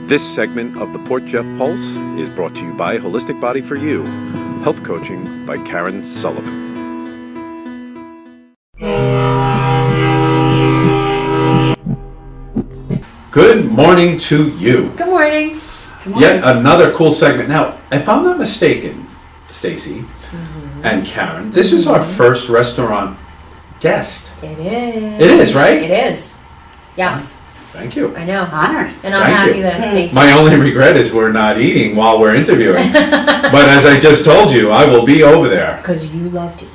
This segment of the Port Jeff Pulse is brought to you by Holistic Body for You, health coaching by Karen Sullivan. Good morning to you. Good morning. Good morning. Yet another cool segment. Now, if I'm not mistaken, Stacy and Karen, this is our first restaurant guest. It is. It is, right? It is. Yes. Thank you. I know. Honored. And I'm Thank happy you. that it's Stacey. My only regret is we're not eating while we're interviewing. But as I just told you, I will be over there. Because you love to eat.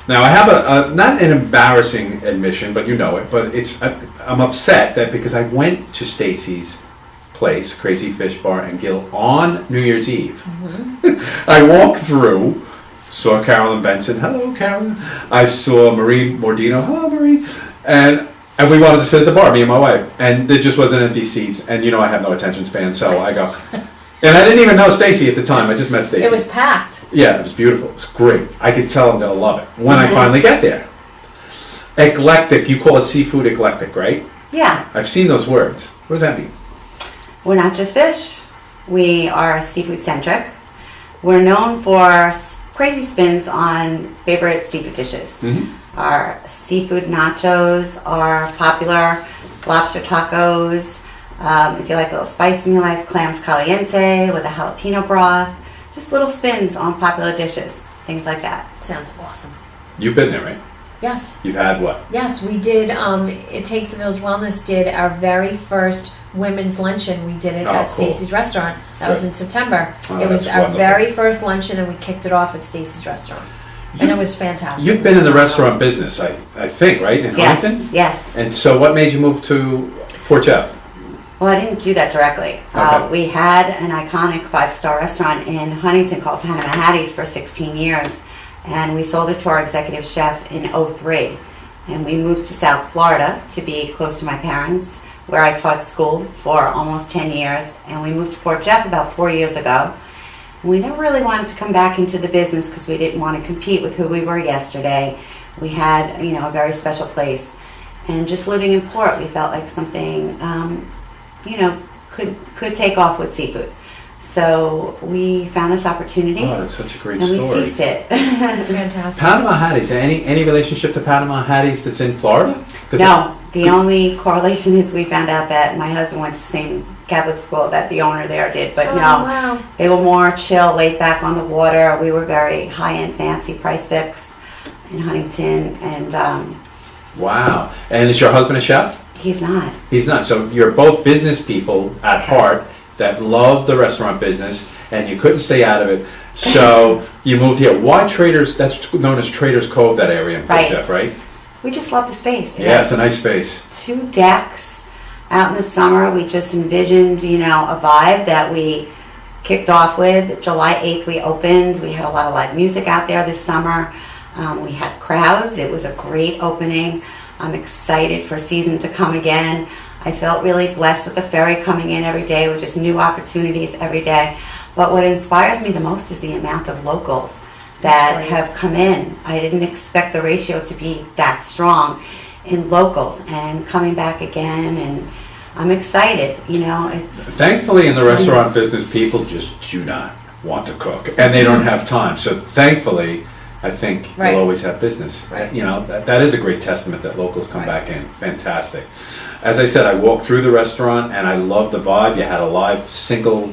Now I have a not an embarrassing admission, but you know it. But I'm upset that because I went to Stacy's place, Crazy Fish Bar and Grill, on New Year's Eve. I walked through, saw Carolyn Benson. Hello, Carolyn. I saw Marie Mordino. Hello, Marie. And we wanted to sit at the bar, me and my wife, and there just wasn't empty seats. And you know I have no attention span, so I go. And I didn't even know Stacy at the time. I just met Stacy. It was packed. Yeah, it was beautiful. It was great. I could tell I'm gonna love it when I finally get there. Eclectic. You call it seafood eclectic, right? Yeah, I've seen those words. What does that mean? we're not just fish. We are seafood centric. We're known for crazy spins on favorite seafood dishes. Our seafood nachos are popular, lobster tacos. If you like a little spice in your life, clams caliente with a jalapeno broth. Just little spins on popular dishes, things like that. Sounds awesome. You've been there, right? Yes. You've had what? Yes, we did. It Takes a Village Wellness did our very first women's luncheon. We did it Oh, at cool. Stacy's restaurant. That was Good. in September. Oh, It was that's our wonderful. very first luncheon, and we kicked it off at Stacy's restaurant. And it was fantastic. You've been in the restaurant business, I think, right? In Huntington? Yes, yes. And so what made you move to Port Jeff? Well, I didn't do that directly. Okay. We had an iconic 5-star restaurant in Huntington called Panama Hattie's for 16 years, and we sold it to our executive chef in '03. And we moved to South Florida to be close to my parents, where I taught school for almost 10 years, and we moved to Port Jeff about 4 years ago. We never really wanted to come back into the business because we didn't want to compete with who we were yesterday. We had, a very special place. And just living in Port, we felt like something, could take off with seafood. So we found this opportunity, Oh, that's such a great and we story. seized it. It's fantastic. Panama Hattie's. Any relationship to Panama Hattie's that's in Florida? 'Cause No, the only correlation is we found out that my husband went to the same Catholic school that the owner there did, but Oh, no, wow. they were more chill, laid back on the water. We were very high-end, fancy, price fix in Huntington, and Wow. And is your husband a chef? he's not. He's not. So you're both business people at heart that love the restaurant business, and you couldn't stay out of it. So you moved here. Why Traders? That's known as Traders Cove, that area in Port Right. Jeff, right? We just love the space. It Yeah, has it's a nice space. 2 decks out in the summer. We just envisioned, a vibe that we kicked off with. July 8th we opened. We had a lot of live music out there this summer. We had crowds. It was a great opening. I'm excited for season to come again. I felt really blessed with the ferry coming in every day with just new opportunities every day. But what inspires me the most is the amount of locals That's that great. have come in. I didn't expect the ratio to be that strong in locals, and coming back again, and I'm excited. It's Thankfully, in the It's nice. restaurant business, people just do not want to cook, and they don't have time. So thankfully, I think Right. you'll always have business. Right. That is a great testament that locals come Right. back in. Fantastic. As I said, I walked through the restaurant, and I loved the vibe. You had a live single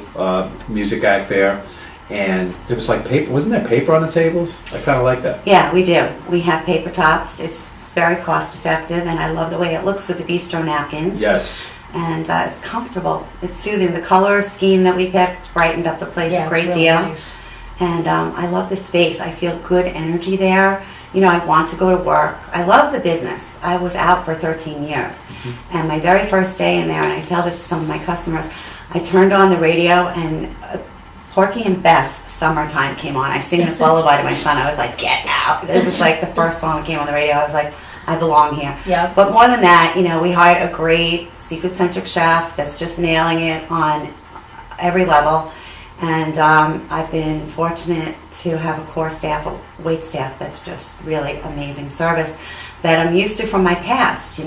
music act there, and there was like paper. Wasn't there paper on the tables? I kind of like that. Yeah, we do. We have paper tops. It's very cost effective, and I love the way it looks with the bistro napkins. Yes. And it's comfortable. It's soothing. The color scheme that we picked brightened up the place Yeah, a it's great really deal. nice. And I love the space. I feel good energy there. I want to go to work. I love the business. I was out for 13 years. And my very first day in there, and I tell this to some of my customers, I turned on the radio and Porky and Bess, Summertime, came on. I sing this lullaby to my son. I was like, get out. It was like the first song that came on the radio. I was like, I belong here. Yeah. But more than that, we hired a great seafood-centric chef that's just nailing it on every level. And I've been fortunate to have a core staff, a wait staff that's just really amazing service that I'm used to from my past,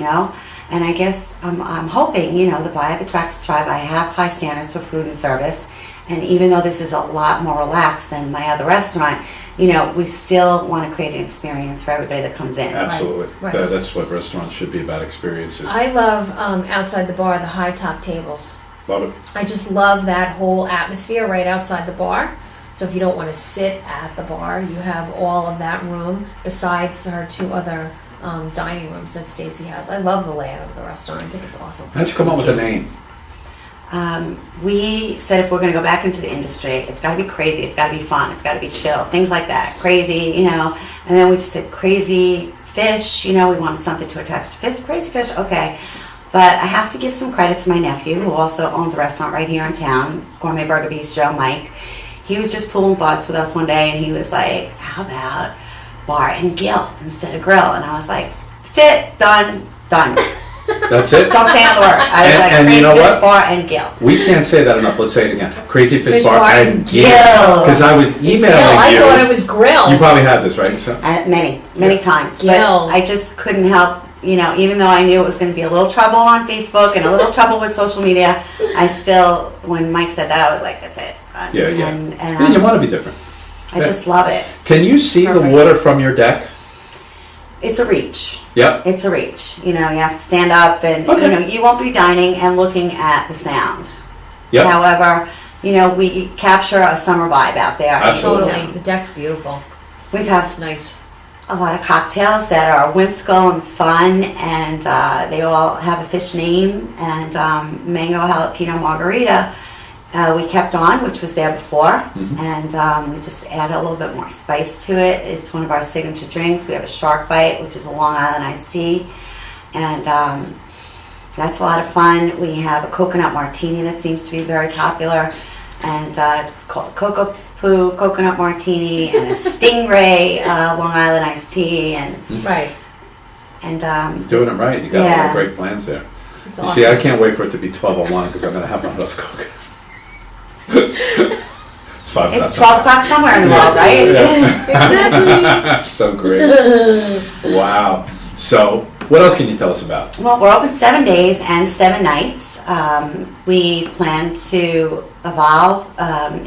And I guess I'm hoping, the vibe attracts the tribe. I have high standards for food and service. And even though this is a lot more relaxed than my other restaurant, we still want to create an experience for everybody that comes in. Absolutely. Right. That's what restaurants should be about, experiences. I love outside the bar the high top tables. Love it. I just love that whole atmosphere right outside the bar. So if you don't want to sit at the bar, you have all of that room besides her 2 other dining rooms that Stacy has. I love the layout of the restaurant. I think it's awesome. How'd you come up with the name? We said if we're going to go back into the industry, it's got to be crazy, it's got to be fun, it's got to be chill, things like that. Crazy, And then we just said crazy fish, we wanted something to attach to fish. Crazy fish, okay. But I have to give some credit to my nephew, who also owns a restaurant right here in town, Gourmet Burger Bistro, Mike. He was just pulling butts with us one day, and he was like, how about bar and grill instead of grill? And I was like, that's it, done. That's it? Don't say another word. I was like, and crazy you know fish what? bar and gill. We can't say that enough. Let's say it again. Crazy Fish, Fish Bar, Bar and and Gill. Gill. Because I was emailing It's Gill. I thought it you. was grill. You probably had this, right? So, Many times. Gill. But I just couldn't help, even though I knew it was going to be a little trouble on Facebook and a little trouble with social media, I still, when Mike said that, I was like, that's it. yeah. And You want to be different. I just love it. Can you see the Perfect. water from your deck? It's a reach. Yep. It's a reach. You have to stand up and, Okay. you won't be dining and looking at the sound. Yep. However, we capture a summer vibe out there. Absolutely. Totally. The deck's beautiful. We've had It's nice. a lot of cocktails that are whimsical and fun, and they all have a fish name, and mango jalapeno margarita we kept on, which was there before, and we just added a little bit more spice to it. It's one of our signature drinks. We have a shark bite, which is a Long Island iced tea, and that's a lot of fun. We have a coconut martini that seems to be very popular, and it's called a Cocoa Poo coconut martini and a Stingray Long Island iced tea, and Right. Doing it right. You got a lot Yeah. of great plans there. It's You awesome. see, I can't wait for it to be 12:01 because I'm going to have one of those Coke. It's 5 it's 12 o'clock somewhere in the world, right? Exactly. So great. Wow. So, what else can you tell us about? Well, we're open 7 days and 7 nights. We plan to evolve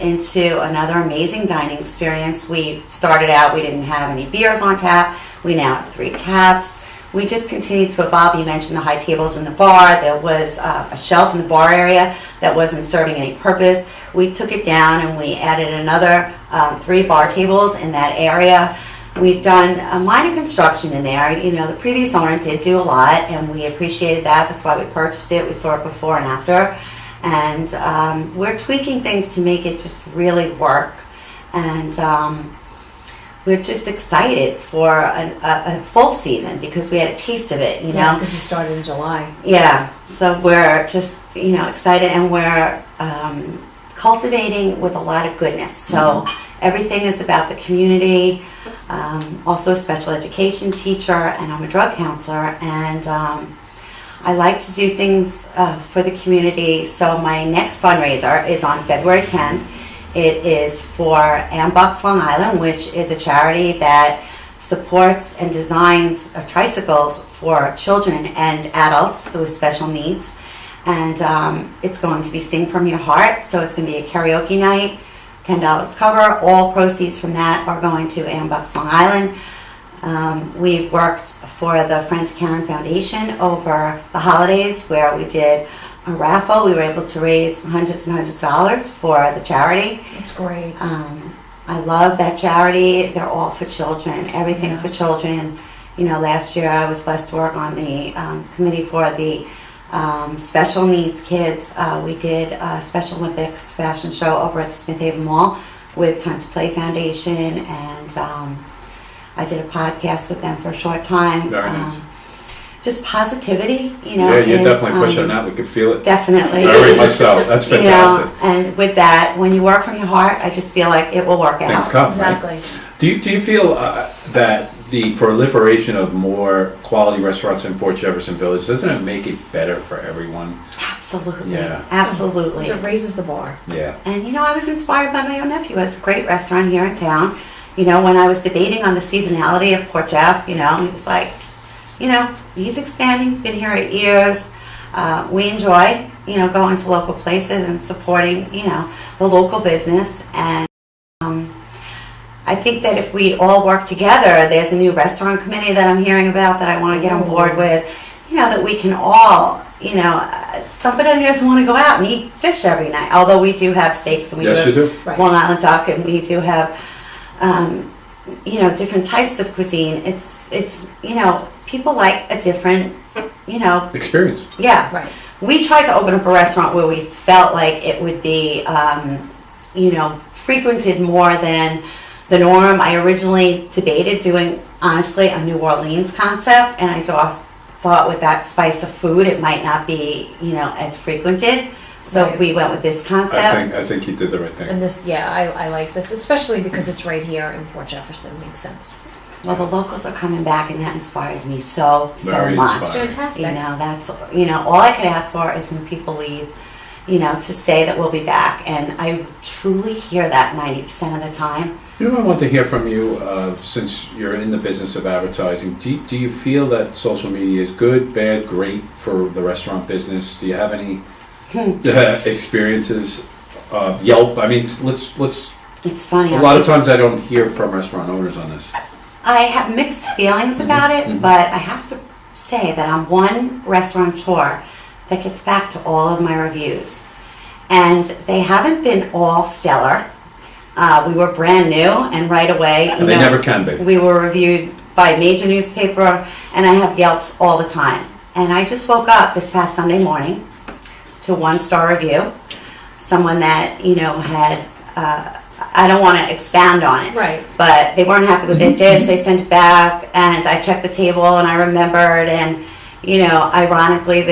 into another amazing dining experience. We started out, we didn't have any beers on tap. We now have 3 taps. We just continue to evolve. You mentioned the high tables in the bar. There was a shelf in the bar area that wasn't serving any purpose. We took it down and we added another 3 bar tables in that area. We've done a minor construction in there. The previous owner did do a lot, and we appreciated that. That's why we purchased it. We saw it before and after. And we're tweaking things to make it just really work. And we're just excited for a full season because we had a taste of it, Yeah, because you started in July. Yeah, so we're just, excited, and we're cultivating with a lot of goodness. So everything is about the community. Also a special education teacher, and I'm a drug counselor, and I like to do things for the community. So my next fundraiser is on February 10th. It is for Ambucks Long Island, which is a charity that supports and designs tricycles for children and adults with special needs. And it's going to be Sing From Your Heart, so it's going to be a karaoke night, $10 cover. All proceeds from that are going to Ambucks Long Island. We've worked for the Friends of Karen Foundation over the holidays, where we did a raffle. We were able to raise hundreds and hundreds of dollars for the charity. It's great. I love that charity. They're all for children, everything for children. Last year I was blessed to work on the committee for the special needs kids. We did a Special Olympics fashion show over at the Smith Haven Mall with Time to Play Foundation, and I did a podcast with them for a short time. Very nice. Just positivity, Yeah, you're is, definitely pushing that. We could feel it. Definitely. Very much so. That's fantastic. And with that, when you work from your heart, I just feel like it will work out. Things come, Exactly. right? Do you feel that the proliferation of more quality restaurants in Port Jefferson Village, doesn't it make it better for everyone? Absolutely. Yeah. Absolutely. So it raises the bar. Yeah. And I was inspired by my own nephew. He has a great restaurant here in town. When I was debating on the seasonality of Port Jeff, he was like, he's expanding. He's been here 8 years. We enjoy, going to local places and supporting, the local business. And I think that if we all work together, there's a new restaurant committee that I'm hearing about that I want to get on board with, that we can all, somebody doesn't want to go out and eat fish every night, although we do have steaks and we Yes, do you have do. Right. Long Island duck and we do have, different types of cuisine. It's people like a different, Experience. yeah. Right. We tried to open up a restaurant where we felt like it would be, frequented more than the norm. I originally debated doing, honestly, a New Orleans concept, and I just thought with that spice of food, it might not be, as frequented. So Right. we went with this concept. I think you did the right thing. And this, I like this, especially because it's right here in Port Jefferson. Makes sense. Well, the locals are coming back, and that inspires me so Very much. inspiring. Fantastic. That's, all I could ask for is when people leave, to say that we'll be back. And I truly hear that 90% of the time. I want to hear from you, since you're in the business of advertising. Do you feel that social media is good, bad, great for the restaurant business? Do you have any experiences? Yelp. I mean, let's. It's funny. A lot of times I don't hear from restaurant owners on this. I have mixed feelings about it, but I have to say that I'm one restaurateur that gets back to all of my reviews. And they haven't been all stellar. We were brand new, and right away, And they never can be. we were reviewed by a major newspaper, and I have Yelps all the time. And I just woke up this past Sunday morning to 1-star review. Someone that, had, I don't want to expand on it. Right. But they weren't happy with their dish. They sent it back, and I checked the table, and I remembered, and ironically,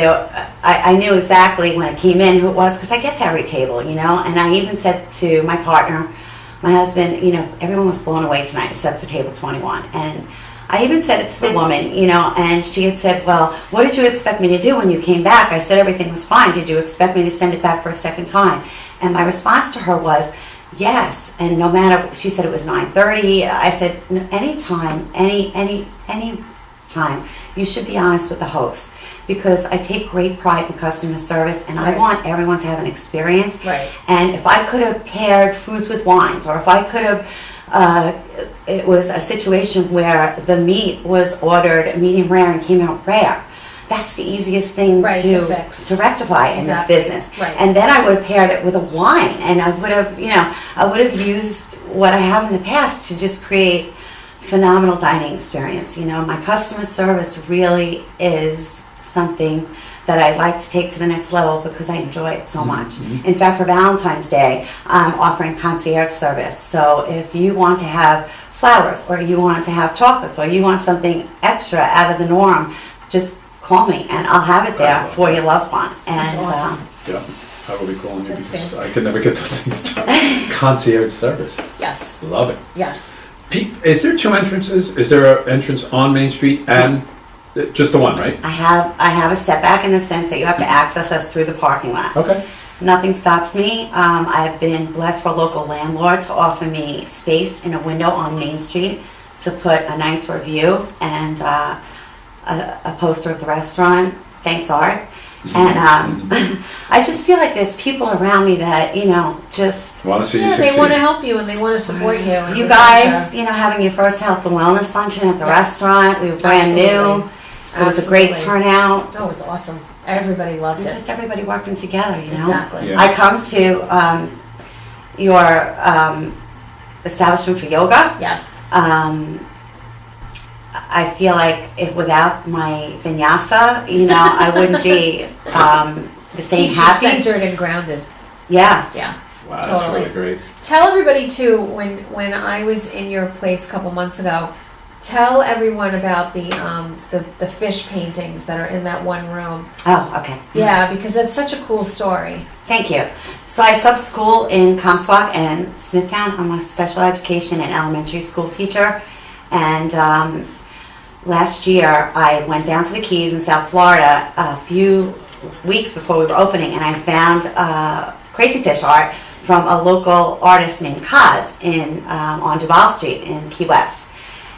I knew exactly when it came in who it was because I get to every table, and I even said to my partner, my husband, everyone was blown away tonight except for table 21, and I even said it to the woman, and she had said, well, what did you expect me to do when you came back? I said everything was fine. Did you expect me to send it back for a second time? And my response to her was, yes, and no matter, she said it was 9:30. I said, anytime, any time, you should be honest with the host, because I take great pride in customer service, and Right. I want everyone to have an experience. Right. And if I could have paired foods with wines, or if I could have, it was a situation where the meat was ordered medium rare and came out rare. That's the easiest thing Right, to fix. to rectify in this Exactly. business. Right. And then I would have paired it with a wine, and I would have used what I have in the past to just create phenomenal dining experience. My customer service really is something that I like to take to the next level because I enjoy it so much. In fact, for Valentine's Day, I'm offering concierge service. So if you want to have flowers, or you want to have chocolates, or you want something extra out of the norm, just call me and I'll have it there for your loved one. And That's awesome. Yeah, I will be calling you That's because fair. I could never get those things done. Concierge service. Yes. Love it. Yes. Is there 2 entrances? Is there an entrance on Main Street and just the one, right? I have a setback in the sense that you have to access us through the parking lot. Okay. Nothing stops me. I've been blessed for a local landlord to offer me space in a window on Main Street to put a nice review and a poster of the restaurant. Thanks, Art. And I just feel like there's people around me that, just... Want to see you Yeah, succeed. they want to help you and they want to support you. and You it's guys, like, having your first health and wellness luncheon at the Yes. restaurant. We were brand new. Absolutely. It was a great Absolutely. turnout. That was awesome. Everybody loved And it. just everybody working together, Exactly. Yeah. I come to your establishment for yoga. Yes. I feel like without my vinyasa, I wouldn't be the same Keeps you happy. centered and grounded. Yeah. Yeah. Wow, that's Totally. really great. Tell everybody too, when I was in your place a couple months ago, tell everyone about the fish paintings that are in that one room. Oh, okay. Yeah, because that's such a cool story. Thank you. So I sub-school in Comstock and Smithtown. I'm a special education and elementary school teacher. And last year I went down to the Keys in South Florida a few weeks before we were opening, and I found crazy fish art from a local artist named Kaz on Duval Street in Key West.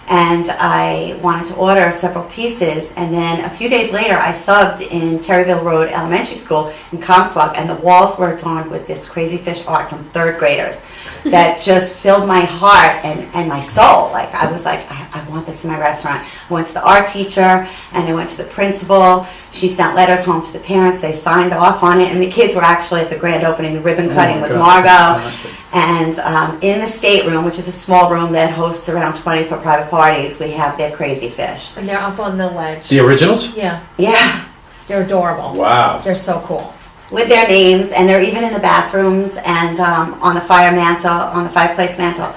and I wanted to order several pieces, and then a few days later I subbed in Terryville Road Elementary School in Comstock, and the walls were adorned with this crazy fish art from third graders that just filled my heart and my soul. Like, I was like, I want this in my restaurant. I went to the art teacher, and I went to the principal. She sent letters home to the parents. They signed off on it, and the kids were actually at the grand opening, the ribbon cutting with Margot. Fantastic. And in the stateroom, which is a small room that hosts around 20 for private parties, we have their crazy fish. And they're up on the ledge. The originals? Yeah, Yeah, they're adorable. Wow. They're so cool. with their names, and they're even in the bathrooms and on the fireplace mantle.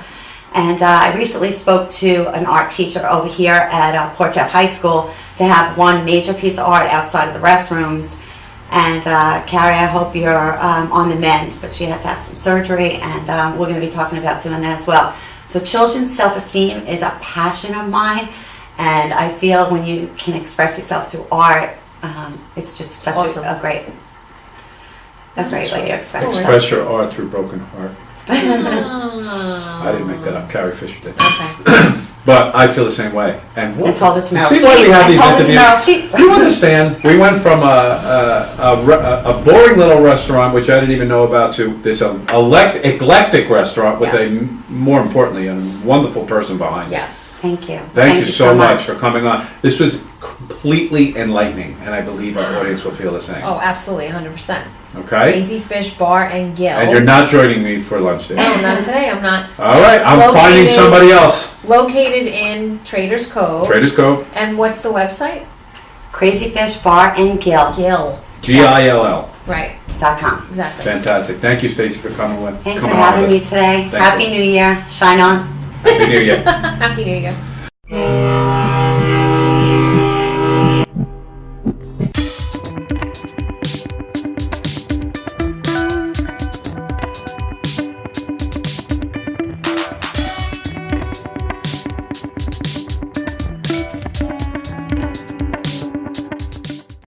And I recently spoke to an art teacher over here at Port Jeff High School to have one major piece of art outside of the restrooms. And Carrie, I hope you're on the mend, but she had to have some surgery, and we're going to be talking about doing that as well. So children's self-esteem is a passion of mine, and I feel when you can express yourself through art, it's just such Awesome. a great way to express yourself. Express your art through broken heart. Oh. I didn't make that up. Carrie Fisher did. Okay. But I feel the same way. And I told it to Meryl see why we Streep. have I these told it to Meryl interviews. Streep. You understand? We went from a boring little restaurant, which I didn't even know about, to this eclectic restaurant with Yes. more importantly, a wonderful person behind it. Yes. Thank you. Thank you so much for coming on. This was completely enlightening, and I believe our audience will feel the same. Oh, absolutely, 100%. Okay? Crazy Fish Bar and Gill. And you're not joining me for lunch today. No, not today. I'm not. All right, I'm finding somebody else. Located in Traders Cove. Traders Cove, And what's the website? Crazy Fish Bar and Gill.com. Gill. Gill. Right. Exactly. Fantastic. Thank you, Stacy, for coming with. Thanks coming for on having with me us. today. Thank Happy you. New Year. Shine on. Happy New Year. Happy New Year.